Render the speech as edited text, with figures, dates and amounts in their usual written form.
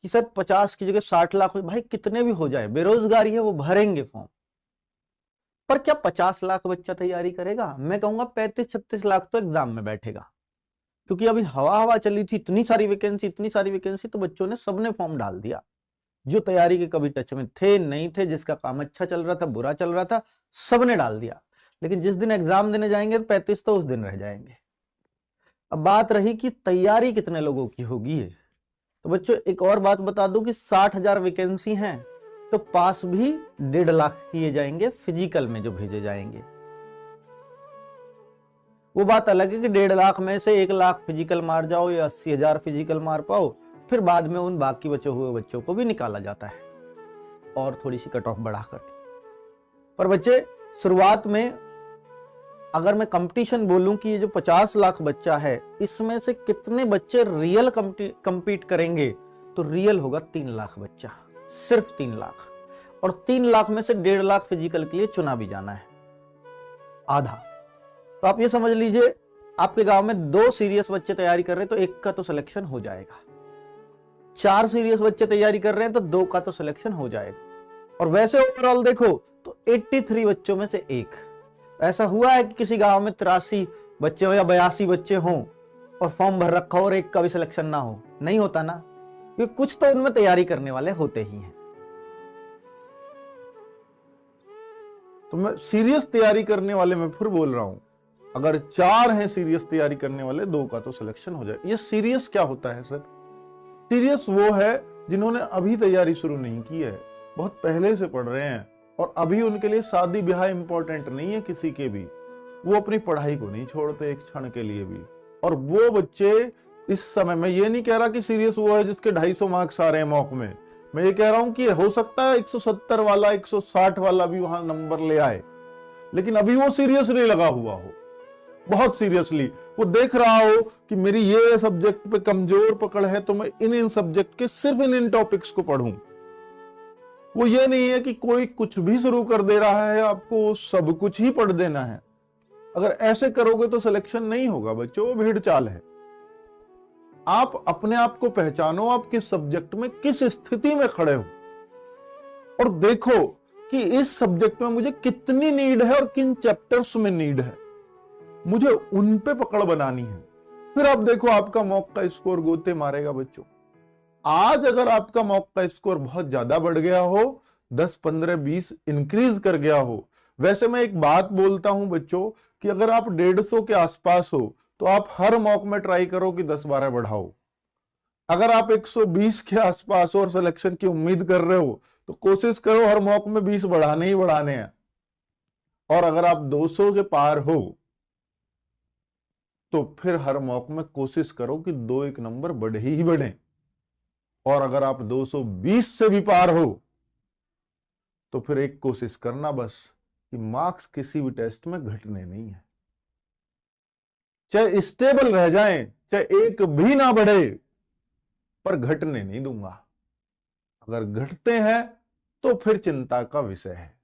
कि सर 50 की जगह 60 लाख हो, भाई कितने भी हो जाए, बेरोजगारी है, वो भरेंगे फॉर्म। पर क्या 50 लाख बच्चा तैयारी करेगा? मैं कहूंगा 35-36 लाख तो एग्जाम में बैठेगा, क्योंकि अभी हवा हवा चली थी, इतनी सारी वैकेंसी, इतनी सारी वैकेंसी, तो बच्चों ने सबने फॉर्म डाल दिया, जो तैयारी के कभी टच में थे नहीं थे, जिसका काम अच्छा चल रहा था, बुरा चल रहा था, सबने डाल दिया। लेकिन जिस दिन एग्जाम देने जाएंगे 35 तो उस दिन रह जाएंगे। अब बात रही कि तैयारी कितने लोगों की होगी। तो बच्चों एक और बात बता दूं कि 60,000 वैकेंसी हैं, तो पास भी 1.5 लाख किए जाएंगे फिजिकल में जो भेजे जाएंगे। वो बात अलग है कि 1.5 लाख में से 1 लाख फिजिकल मार जाओ या 80,000 फिजिकल मार पाओ, फिर बाद में उन बाकी बचे हुए बच्चों को भी निकाला जाता है और थोड़ी सी कट ऑफ बढ़ा करके। पर बच्चे शुरुआत में अगर मैं कंपटीशन बोलूं कि ये जो 50 लाख बच्चा है, इसमें से कितने बच्चे रियल कंपीट करेंगे, तो रियल होगा 3 लाख बच्चा, सिर्फ 3 लाख। और 3 लाख में से 1.5 लाख फिजिकल के लिए चुना भी जाना है, आधा। तो आप ये समझ लीजिए, आपके गांव में 2 सीरियस बच्चे तैयारी कर रहे हैं तो 1 का तो सिलेक्शन हो जाएगा, 4 सीरियस बच्चे तैयारी कर रहे हैं तो 2 का तो सिलेक्शन हो जाएगा। और वैसे ओवरऑल देखो तो 83 बच्चों में से 1। ऐसा हुआ है कि किसी गांव में 83 बच्चे हो या 82 बच्चे हों और फॉर्म भर रखा हो और 1 का भी सिलेक्शन ना हो? नहीं होता ना, क्योंकि कुछ तो उनमें तैयारी करने वाले होते ही हैं। तो मैं सीरियस तैयारी करने वाले में फिर बोल रहा हूं, अगर 4 हैं सीरियस तैयारी करने वाले, 2 का तो सिलेक्शन हो जाए। ये सीरियस क्या होता है सर? सीरियस वो है जिन्होंने अभी तैयारी शुरू नहीं की है, बहुत पहले से पढ़ रहे हैं और अभी उनके लिए शादी ब्याह इंपॉर्टेंट नहीं है किसी के भी, वो अपनी पढ़ाई को नहीं छोड़ते एक क्षण के लिए भी। और वो बच्चे इस समय, मैं ये नहीं कह रहा कि सीरियस वो है जिसके 250 मार्क्स आ रहे हैं मॉक में, मैं ये कह रहा हूं कि हो सकता है 170 वाला 160 वाला भी वहां नंबर ले आए, लेकिन अभी वो सीरियस नहीं लगा हुआ हो, बहुत सीरियसली वो देख रहा हो कि मेरी ये सब्जेक्ट पे कमजोर पकड़ है तो मैं इन सब्जेक्ट के सिर्फ इन टॉपिक्स को पढ़ूं। वो ये नहीं है कि कोई कुछ भी शुरू कर दे रहा है, आपको सब कुछ ही पढ़ देना है। अगर ऐसे करोगे तो सिलेक्शन नहीं होगा बच्चों, वो भीड़ चाल है। आप अपने आप को पहचानो, आप किस सब्जेक्ट में किस स्थिति में खड़े हो, और देखो कि इस सब्जेक्ट में मुझे कितनी नीड है और किन चैप्टर्स में नीड है, मुझे उन पे पकड़ बनानी है। फिर आप देखो आपका मॉक का स्कोर गोते मारेगा बच्चों। आज अगर आपका मॉक का स्कोर बहुत ज्यादा बढ़ गया हो, 10, 15, 20 इंक्रीज कर गया हो, वैसे मैं एक बात बोलता हूं बच्चों कि अगर आप 150 के आसपास हो तो आप हर मॉक में ट्राई करो कि 10-12 बढ़ाओ। अगर आप 120 के आसपास हो और सिलेक्शन की उम्मीद कर रहे हो तो कोशिश करो हर मॉक में 20 बढ़ाने ही बढ़ाने हैं। और अगर आप 200 के पार हो तो फिर हर मॉक में कोशिश करो कि 2-1 नंबर बढ़े ही बढ़े। और अगर आप 220 से भी पार हो तो फिर एक कोशिश करना बस कि मार्क्स किसी भी टेस्ट में घटने नहीं है, चाहे स्टेबल रह जाएं, चाहे एक भी ना बढ़े, पर घटने नहीं दूंगा। अगर घटते हैं तो फिर चिंता का विषय है।